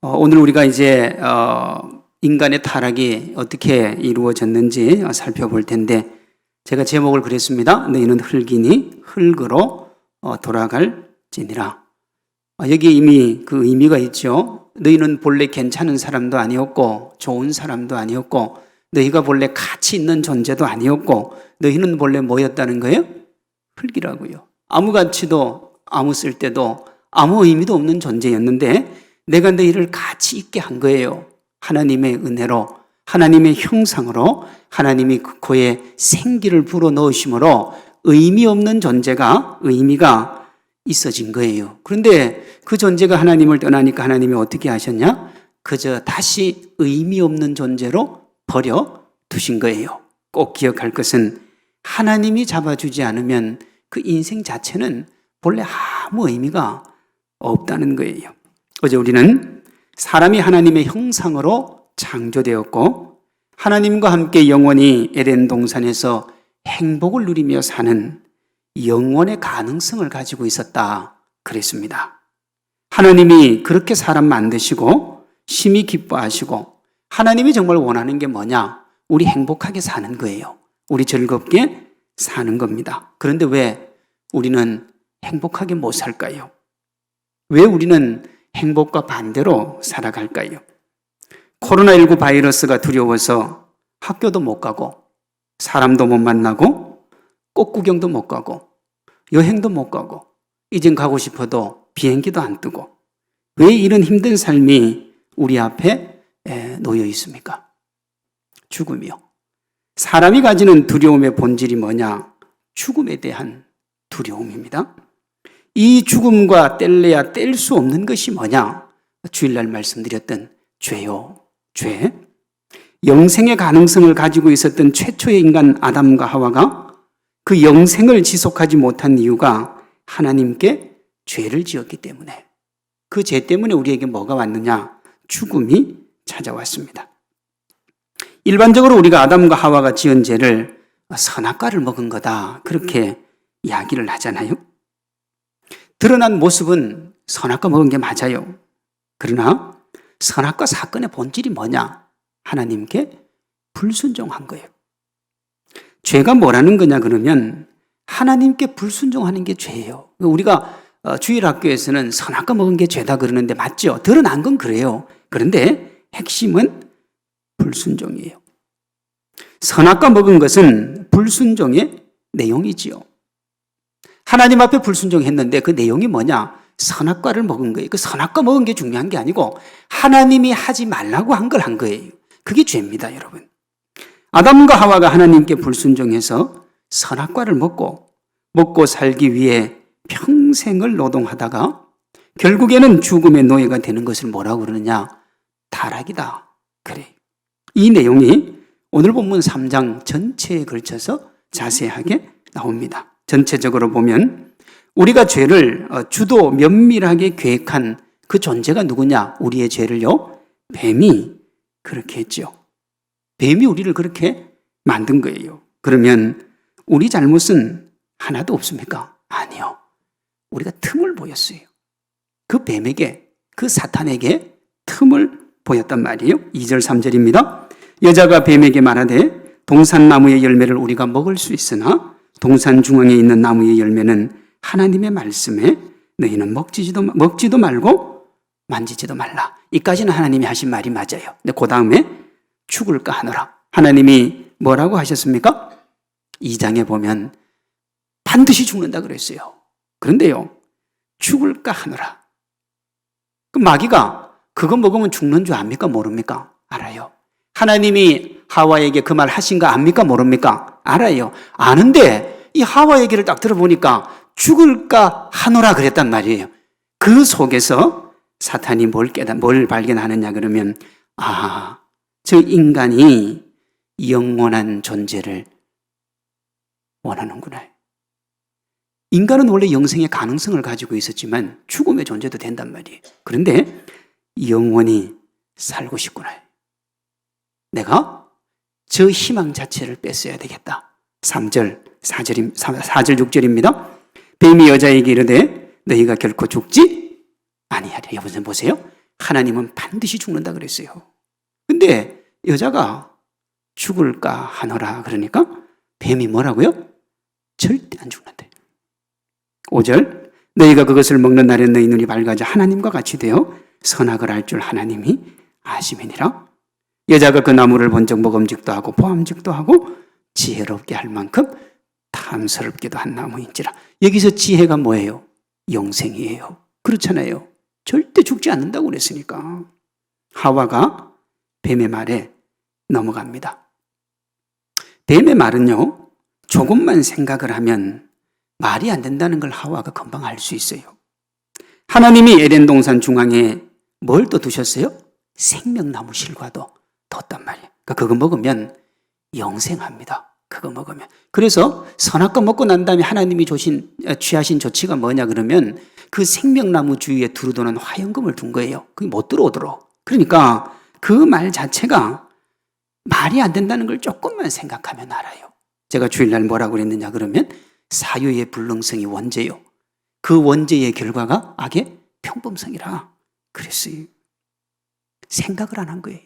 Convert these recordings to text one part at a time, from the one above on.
오늘 우리가 이제 인간의 타락이 어떻게 이루어졌는지 살펴볼 텐데, 제가 제목을 그랬습니다. 너희는 흙이니 흙으로 돌아갈지니라. 여기 이미 그 의미가 있죠. 너희는 본래 괜찮은 사람도 아니었고 좋은 사람도 아니었고 너희가 본래 가치 있는 존재도 아니었고 너희는 본래 뭐였다는 거예요? 흙이라고요. 아무 가치도 아무 쓸데도 아무 의미도 없는 존재였는데 내가 너희를 가치 있게 한 거예요. 하나님의 은혜로, 하나님의 형상으로, 하나님이 그의 생기를 불어넣으심으로 의미 없는 존재가 의미가 있어진 거예요. 그런데 그 존재가 하나님을 떠나니까 하나님이 어떻게 하셨냐? 그저 다시 의미 없는 존재로 버려 두신 거예요. 꼭 기억할 것은 하나님이 잡아주지 않으면 그 인생 자체는 본래 아무 의미가 없다는 거예요. 어제 우리는 사람이 하나님의 형상으로 창조되었고 하나님과 함께 영원히 에덴 동산에서 행복을 누리며 사는 영원의 가능성을 가지고 있었다 그랬습니다. 하나님이 그렇게 사람 만드시고 심히 기뻐하시고 하나님이 정말 원하는 게 뭐냐? 우리 행복하게 사는 거예요. 우리 즐겁게 사는 겁니다. 그런데 왜 우리는 행복하게 못 살까요? 왜 우리는 행복과 반대로 살아갈까요? 코로나19 바이러스가 두려워서 학교도 못 가고 사람도 못 만나고 꽃 구경도 못 가고 여행도 못 가고 이젠 가고 싶어도 비행기도 안 뜨고 왜 이런 힘든 삶이 우리 앞에 놓여 있습니까? 죽음이요. 사람이 가지는 두려움의 본질이 뭐냐? 죽음에 대한 두려움입니다. 이 죽음과 뗄래야 뗄 수 없는 것이 뭐냐? 주일날 말씀드렸던 죄요. 죄. 영생의 가능성을 가지고 있었던 최초의 인간 아담과 하와가 그 영생을 지속하지 못한 이유가 하나님께 죄를 지었기 때문에, 그 죄 때문에 우리에게 뭐가 왔느냐? 죽음이 찾아왔습니다. 일반적으로 우리가 아담과 하와가 지은 죄를 선악과를 먹은 거다 그렇게 이야기를 하잖아요. 드러난 모습은 선악과 먹은 게 맞아요. 그러나 선악과 사건의 본질이 뭐냐? 하나님께 불순종한 거예요. 죄가 뭐라는 거냐 그러면 하나님께 불순종하는 게 죄예요. 우리가 주일학교에서는 선악과 먹은 게 죄다 그러는데 맞죠? 드러난 건 그래요. 그런데 핵심은 불순종이에요. 선악과 먹은 것은 불순종의 내용이지요. 하나님 앞에 불순종했는데 그 내용이 뭐냐? 선악과를 먹은 거예요. 그 선악과 먹은 게 중요한 게 아니고 하나님이 하지 말라고 한 걸 한 거예요. 그게 죄입니다, 여러분. 아담과 하와가 하나님께 불순종해서 선악과를 먹고 살기 위해 평생을 노동하다가 결국에는 죽음의 노예가 되는 것을 뭐라고 그러느냐? 타락이다. 그래. 이 내용이 오늘 본문 3장 전체에 걸쳐서 자세하게 나옵니다. 전체적으로 보면 우리가 죄를 주도 면밀하게 계획한 그 존재가 누구냐? 우리의 죄를요, 뱀이 그렇게 했죠. 뱀이 우리를 그렇게 만든 거예요. 그러면 우리 잘못은 하나도 없습니까? 아니요. 우리가 틈을 보였어요. 그 뱀에게, 그 사탄에게 틈을 보였단 말이에요. 2절 3절입니다. 여자가 뱀에게 말하되 동산나무의 열매를 우리가 먹을 수 있으나 동산 중앙에 있는 나무의 열매는 하나님의 말씀에 너희는 먹지도 말고 만지지도 말라. 이까지는 하나님이 하신 말이 맞아요. 근데 그 다음에 죽을까 하노라. 하나님이 뭐라고 하셨습니까? 2장에 보면 반드시 죽는다 그랬어요. 그런데요, 죽을까 하노라. 그 마귀가 그거 먹으면 죽는 줄 압니까? 모릅니까? 알아요. 하나님이 하와에게 그 말 하신 거 압니까? 모릅니까? 알아요. 아는데 이 하와 얘기를 딱 들어보니까 죽을까 하노라 그랬단 말이에요. 그 속에서 사탄이 뭘 발견하느냐 그러면 저 인간이 영원한 존재를 원하는구나. 인간은 원래 영생의 가능성을 가지고 있었지만 죽음의 존재도 된단 말이에요. 그런데 영원히 살고 싶구나. 내가 저 희망 자체를 뺐어야 되겠다. 3절, 4절, 6절입니다. 뱀이 여자에게 이르되 너희가 결코 죽지 아니하리라. 여러분 보세요. 하나님은 반드시 죽는다 그랬어요. 근데 여자가 죽을까 하노라 그러니까 뱀이 뭐라고요? 절대 안 죽는데. 5절 너희가 그것을 먹는 날에 너희 눈이 밝아져 하나님과 같이 되어 선악을 알 줄 하나님이 아심이니라. 여자가 그 나무를 본즉 먹음직도 하고 보암직도 하고 지혜롭게 할 만큼 탐스럽기도 한 나무인지라. 여기서 지혜가 뭐예요? 영생이에요. 그렇잖아요. 절대 죽지 않는다고 그랬으니까. 하와가 뱀의 말에 넘어갑니다. 뱀의 말은요, 조금만 생각을 하면 말이 안 된다는 걸 하와가 금방 알 수 있어요. 하나님이 에덴 동산 중앙에 뭘 또 두셨어요? 생명나무 실과도 뒀단 말이에요. 그러니까 그거 먹으면 영생합니다. 그거 먹으면. 그래서 선악과 먹고 난 다음에 하나님이 취하신 조치가 뭐냐 그러면 그 생명나무 주위에 두루도는 화영금을 둔 거예요. 그게 못 들어오도록. 그러니까 그 말 자체가 말이 안 된다는 걸 조금만 생각하면 알아요. 제가 주일날 뭐라고 그랬느냐 그러면 사유의 불능성이 원죄요. 그 원죄의 결과가 악의 평범성이라 그랬어요. 생각을 안 한 거예요.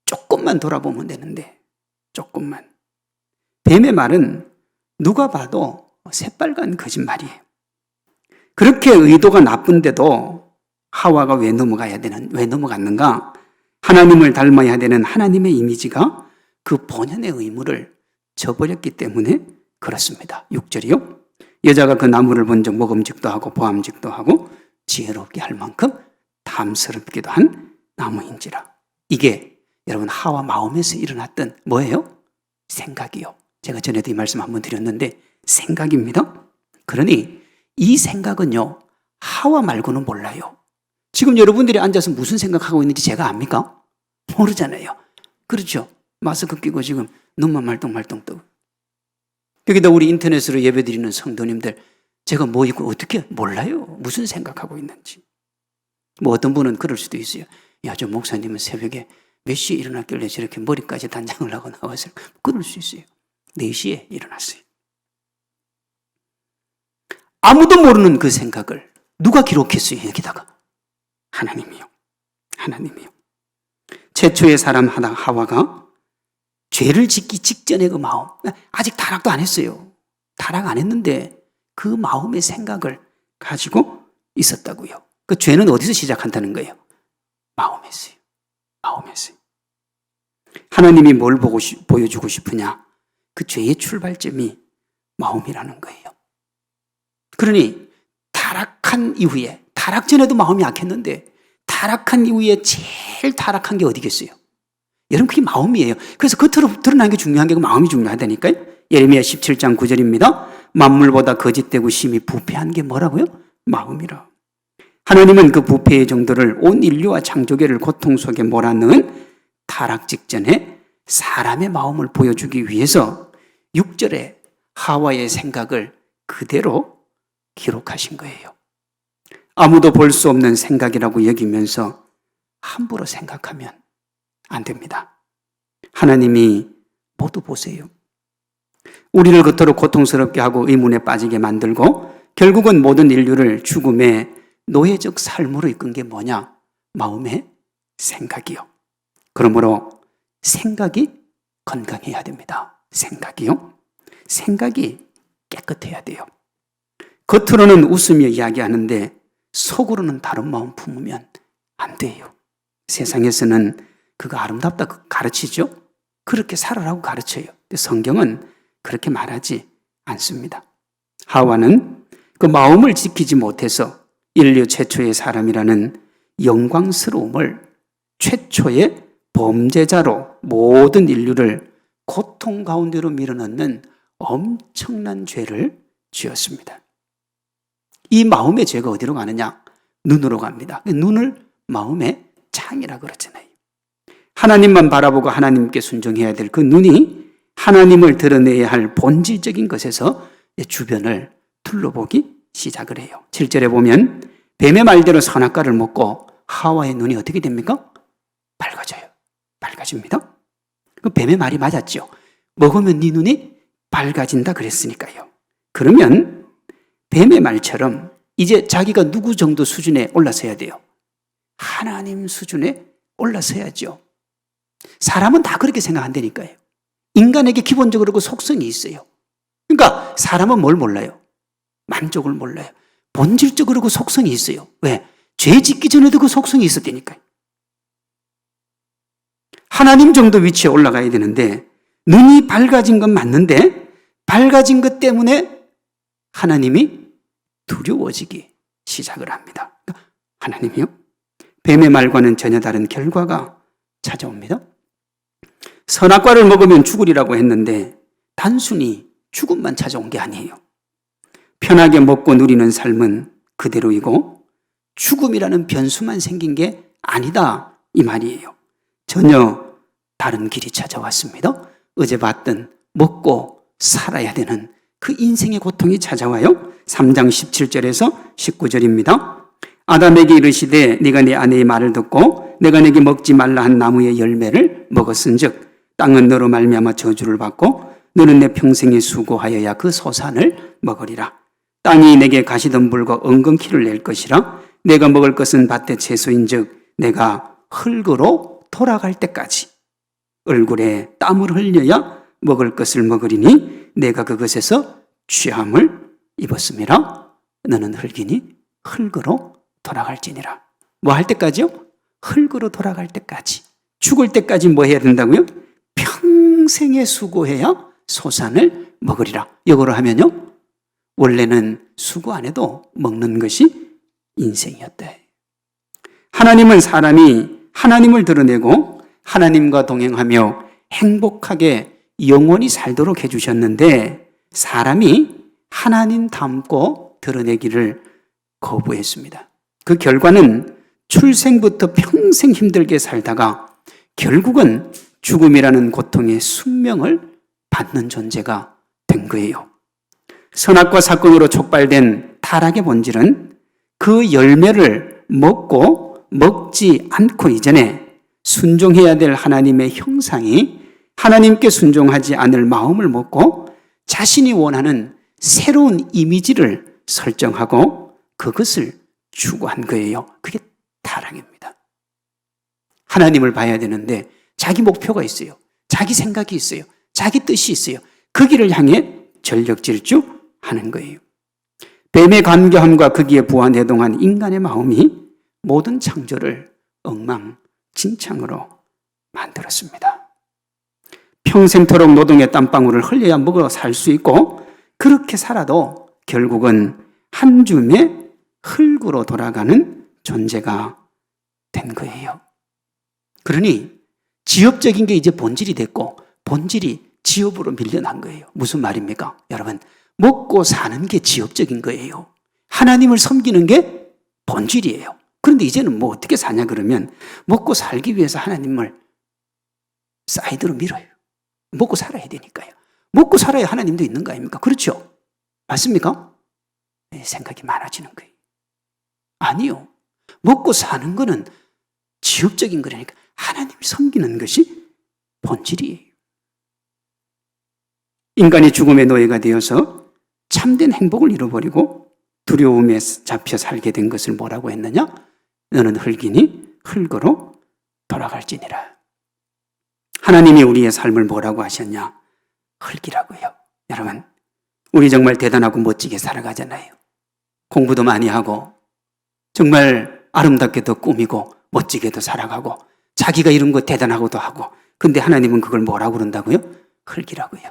조금만 돌아보면 되는데 조금만. 뱀의 말은 누가 봐도 새빨간 거짓말이에요. 그렇게 의도가 나쁜데도 하와가 왜 넘어갔는가? 하나님을 닮아야 되는 하나님의 이미지가 그 본연의 의무를 저버렸기 때문에 그렇습니다. 6절이요. 여자가 그 나무를 본즉 먹음직도 하고 보암직도 하고 지혜롭게 할 만큼 탐스럽기도 한 나무인지라. 이게 여러분 하와 마음에서 일어났던 뭐예요? 생각이요. 제가 전에도 이 말씀 한번 드렸는데 생각입니다. 그러니 이 생각은요, 하와 말고는 몰라요. 지금 여러분들이 앉아서 무슨 생각하고 있는지 제가 압니까? 모르잖아요. 그렇죠? 마스크 끼고 지금 눈만 말똥말똥 뜨고. 여기다 우리 인터넷으로 예배드리는 성도님들, 제가 뭐 있고 어떻게 몰라요. 무슨 생각하고 있는지. 뭐 어떤 분은 그럴 수도 있어요. 야, 저 목사님은 새벽에 몇 시에 일어났길래 저렇게 머리까지 단장을 하고 나왔을까? 그럴 수 있어요. 4시에 일어났어요. 아무도 모르는 그 생각을 누가 기록했어요, 여기다가? 하나님이요. 하나님이요. 최초의 사람 하와가 죄를 짓기 직전의 그 마음, 아직 타락도 안 했어요. 타락 안 했는데 그 마음의 생각을 가지고 있었다고요. 그 죄는 어디서 시작한다는 거예요? 마음에서요. 마음에서요. 하나님이 뭘 보여주고 싶으냐? 그 죄의 출발점이 마음이라는 거예요. 그러니 타락한 이후에, 타락 전에도 마음이 약했는데 타락한 이후에 제일 타락한 게 어디겠어요? 여러분, 그게 마음이에요. 그래서 겉으로 드러나는 게 중요한 게 그 마음이 중요하다니까요. 예레미야 17장 9절입니다. 만물보다 거짓되고 심히 부패한 게 뭐라고요? 마음이라. 하나님은 그 부패의 정도를 온 인류와 창조계를 고통 속에 몰아넣은 타락 직전에 사람의 마음을 보여주기 위해서 6절에 하와의 생각을 그대로 기록하신 거예요. 아무도 볼 수 없는 생각이라고 여기면서 함부로 생각하면 안 됩니다. 하나님이 모두 보세요. 우리를 겉으로 고통스럽게 하고 의문에 빠지게 만들고 결국은 모든 인류를 죽음의 노예적 삶으로 이끈 게 뭐냐? 마음의 생각이요. 그러므로 생각이 건강해야 됩니다. 생각이요. 생각이 깨끗해야 돼요. 겉으로는 웃으며 이야기하는데 속으로는 다른 마음 품으면 안 돼요. 세상에서는 그거 아름답다 가르치죠? 그렇게 살아라고 가르쳐요. 근데 성경은 그렇게 말하지 않습니다. 하와는 그 마음을 지키지 못해서 인류 최초의 사람이라는 영광스러움을 최초의 범죄자로 모든 인류를 고통 가운데로 밀어넣는 엄청난 죄를 지었습니다. 이 마음의 죄가 어디로 가느냐? 눈으로 갑니다. 눈을 마음의 창이라 그러잖아요. 하나님만 바라보고 하나님께 순종해야 될 그 눈이 하나님을 드러내야 할 본질적인 것에서 주변을 둘러보기 시작을 해요. 7절에 보면 뱀의 말대로 선악과를 먹고 하와의 눈이 어떻게 됩니까? 밝아져요. 밝아집니다. 그 뱀의 말이 맞았죠. 먹으면 네 눈이 밝아진다 그랬으니까요. 그러면 뱀의 말처럼 이제 자기가 누구 정도 수준에 올라서야 돼요. 하나님 수준에 올라서야죠. 사람은 다 그렇게 생각한다니까요. 인간에게 기본적으로 그 속성이 있어요. 그러니까 사람은 뭘 몰라요? 만족을 몰라요. 본질적으로 그 속성이 있어요. 왜? 죄 짓기 전에도 그 속성이 있었다니까요. 하나님 정도 위치에 올라가야 되는데 눈이 밝아진 건 맞는데 밝아진 것 때문에 하나님이 두려워지기 시작을 합니다. 하나님이요? 뱀의 말과는 전혀 다른 결과가 찾아옵니다. 선악과를 먹으면 죽으리라고 했는데 단순히 죽음만 찾아온 게 아니에요. 편하게 먹고 누리는 삶은 그대로이고 죽음이라는 변수만 생긴 게 아니다 이 말이에요. 전혀 다른 길이 찾아왔습니다. 어제 봤던 먹고 살아야 되는 그 인생의 고통이 찾아와요. 3장 17절에서 19절입니다. 아담에게 이르시되 네가 네 아내의 말을 듣고 내가 네게 먹지 말라 한 나무의 열매를 먹었은즉 땅은 너로 말미암아 저주를 받고 너는 내 평생에 수고하여야 그 소산을 먹으리라. 땅이 내게 가시덤불과 엉겅퀴를 낼 것이라. 내가 먹을 것은 밭의 채소인즉 내가 흙으로 돌아갈 때까지 얼굴에 땀을 흘려야 먹을 것을 먹으리니 내가 그것에서 취함을 입었음이라. 너는 흙이니 흙으로 돌아갈지니라. 뭐 할 때까지요? 흙으로 돌아갈 때까지. 죽을 때까지 뭐 해야 된다고요? 평생에 수고해야 소산을 먹으리라. 이거로 하면요, 원래는 수고 안 해도 먹는 것이 인생이었다. 하나님은 사람이 하나님을 드러내고 하나님과 동행하며 행복하게 영원히 살도록 해주셨는데 사람이 하나님 닮고 드러내기를 거부했습니다. 그 결과는 출생부터 평생 힘들게 살다가 결국은 죽음이라는 고통의 숙명을 받는 존재가 된 거예요. 선악과 사건으로 촉발된 타락의 본질은 그 열매를 먹고 먹지 않고 이전에 순종해야 될 하나님의 형상이 하나님께 순종하지 않을 마음을 먹고 자신이 원하는 새로운 이미지를 설정하고 그것을 추구한 거예요. 그게 타락입니다. 하나님을 봐야 되는데 자기 목표가 있어요. 자기 생각이 있어요. 자기 뜻이 있어요. 그 길을 향해 전력 질주하는 거예요. 뱀의 간교함과 거기에 부화내동한 인간의 마음이 모든 창조를 엉망진창으로 만들었습니다. 평생토록 노동의 땀방울을 흘려야 먹어 살 수 있고 그렇게 살아도 결국은 한 줌의 흙으로 돌아가는 존재가 된 거예요. 그러니 지엽적인 게 이제 본질이 됐고 본질이 지엽으로 밀려난 거예요. 무슨 말입니까? 여러분, 먹고 사는 게 지엽적인 거예요. 하나님을 섬기는 게 본질이에요. 그런데 이제는 뭐 어떻게 사냐 그러면 먹고 살기 위해서 하나님을 사이드로 밀어요. 먹고 살아야 되니까요. 먹고 살아야 하나님도 있는 거 아닙니까? 그렇죠? 맞습니까? 네, 생각이 많아지는 거예요. 아니요. 먹고 사는 거는 지엽적인 거라니까 하나님을 섬기는 것이 본질이에요. 인간이 죽음의 노예가 되어서 참된 행복을 잃어버리고 두려움에 잡혀 살게 된 것을 뭐라고 했느냐? 너는 흙이니 흙으로 돌아갈지니라. 하나님이 우리의 삶을 뭐라고 하셨냐? 흙이라고요. 여러분, 우리 정말 대단하고 멋지게 살아가잖아요. 공부도 많이 하고 정말 아름답게도 꾸미고 멋지게도 살아가고 자기가 이런 거 대단하고도 하고 근데 하나님은 그걸 뭐라고 그런다고요? 흙이라고요.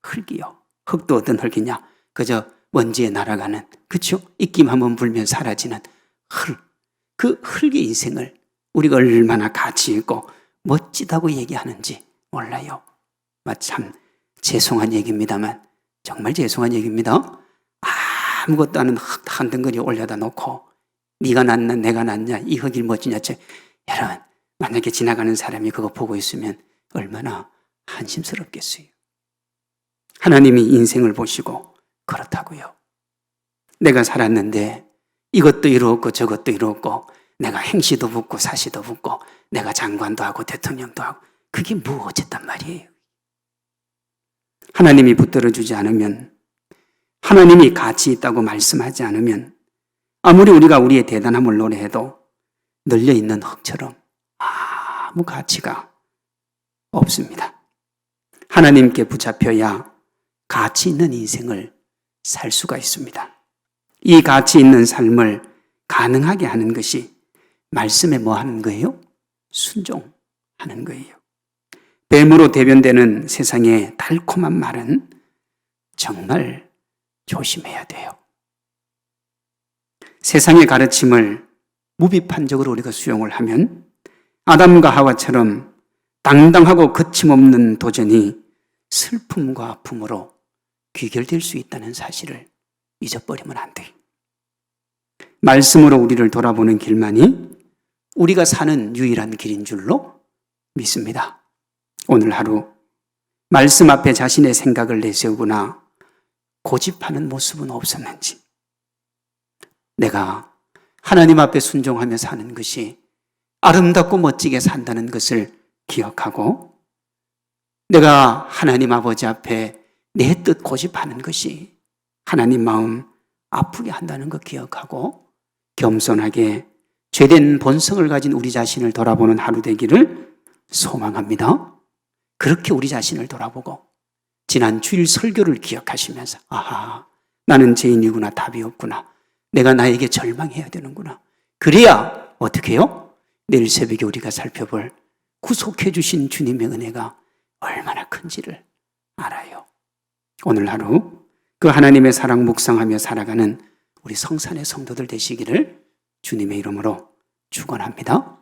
흙이요. 흙도 어떤 흙이냐? 그저 먼지에 날아가는, 그렇죠? 입김 한번 불면 사라지는 흙. 그 흙의 인생을 우리가 얼마나 가치 있고 멋지다고 얘기하는지 몰라요. 참 죄송한 얘기입니다만 정말 죄송한 얘기입니다. 아무것도 아닌 흙 한 덩어리 올려다 놓고 네가 낫냐 내가 낫냐 이 흙이 멋지냐. 여러분, 만약에 지나가는 사람이 그거 보고 있으면 얼마나 한심스럽겠어요. 하나님이 인생을 보시고 그렇다고요. 내가 살았는데 이것도 이루었고 저것도 이루었고 내가 행시도 붙고 사시도 붙고 내가 장관도 하고 대통령도 하고 그게 뭐 어쨌단 말이에요. 하나님이 붙들어주지 않으면 하나님이 가치 있다고 말씀하지 않으면 아무리 우리가 우리의 대단함을 노래해도 널려있는 흙처럼 아무 가치가 없습니다. 하나님께 붙잡혀야 가치 있는 인생을 살 수가 있습니다. 이 가치 있는 삶을 가능하게 하는 것이 말씀에 뭐 하는 거예요? 순종하는 거예요. 뱀으로 대변되는 세상의 달콤한 말은 정말 조심해야 돼요. 세상의 가르침을 무비판적으로 우리가 수용을 하면 아담과 하와처럼 당당하고 거침없는 도전이 슬픔과 아픔으로 귀결될 수 있다는 사실을 잊어버리면 안 돼요. 말씀으로 우리를 돌아보는 길만이 우리가 사는 유일한 길인 줄로 믿습니다. 오늘 하루 말씀 앞에 자신의 생각을 내세우거나 고집하는 모습은 없었는지, 내가 하나님 앞에 순종하며 사는 것이 아름답고 멋지게 산다는 것을 기억하고, 내가 하나님 아버지 앞에 내 뜻 고집하는 것이 하나님 마음 아프게 한다는 것 기억하고 겸손하게 죄된 본성을 가진 우리 자신을 돌아보는 하루 되기를 소망합니다. 그렇게 우리 자신을 돌아보고 지난 주일 설교를 기억하시면서 아하, 나는 죄인이구나, 답이 없구나, 내가 나에게 절망해야 되는구나. 그래야 어떻게 해요? 내일 새벽에 우리가 살펴볼 구속해 주신 주님의 은혜가 얼마나 큰지를 알아요. 오늘 하루 그 하나님의 사랑 묵상하며 살아가는 우리 성산의 성도들 되시기를 주님의 이름으로 축원합니다.